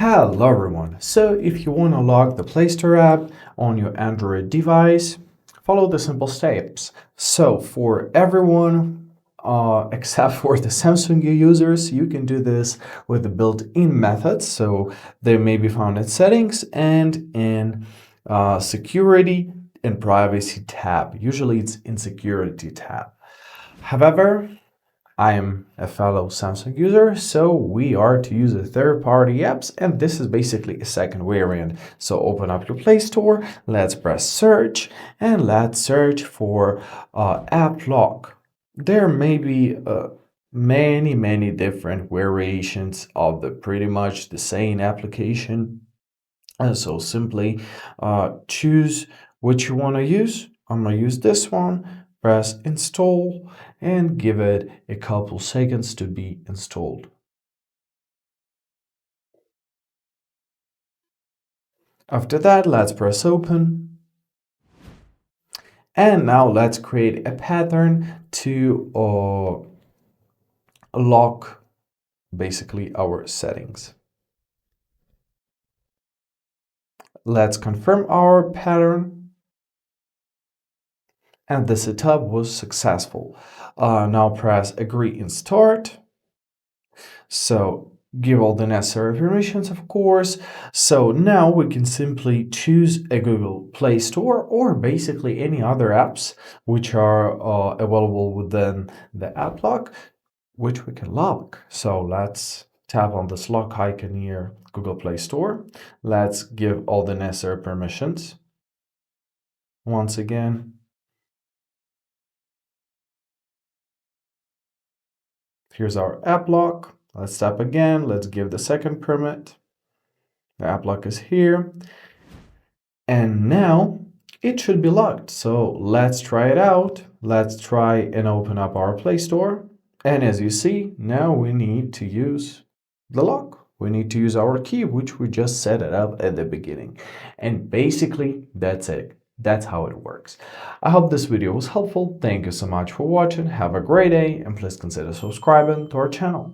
Hello everyone. So if you want to lock the Play Store app on your Android device, follow the simple steps. So for everyone except for the Samsung users, you can do this with the built-in methods. So they may be found in settings and in security and privacy tab. Usually it's in security tab. However, I am a fellow Samsung user, so we are to use a third-party apps, and this is basically a second variant. So open up your Play Store, let's press search, and let's search for app lock. There may be many different variations of the pretty much the same application. And so simply choose what you want to use. I'm going to use this one, press install, and give it a couple seconds to be installed. After that, let's press open. And now let's create a pattern to lock basically our settings. Let's confirm our pattern. And the setup was successful. Now press agree and start. So give all the necessary permissions, of course. So now we can simply choose a Google Play Store or basically any other apps which are available within the app lock, which we can lock. So let's tap on this lock icon here, Google Play Store. Let's give all the necessary permissions. Once again, here's our app lock. Let's tap again. Let's give the second permit. The app lock is here. And now it should be locked. So let's try it out. Let's try and open up our Play Store. And as you see, now we need to use the lock. We need to use our key, which we just set it up at the beginning. And basically, that's it. That's how it works. I hope this video was helpful. Thank you so much for watching. Have a great day and please consider subscribing to our channel.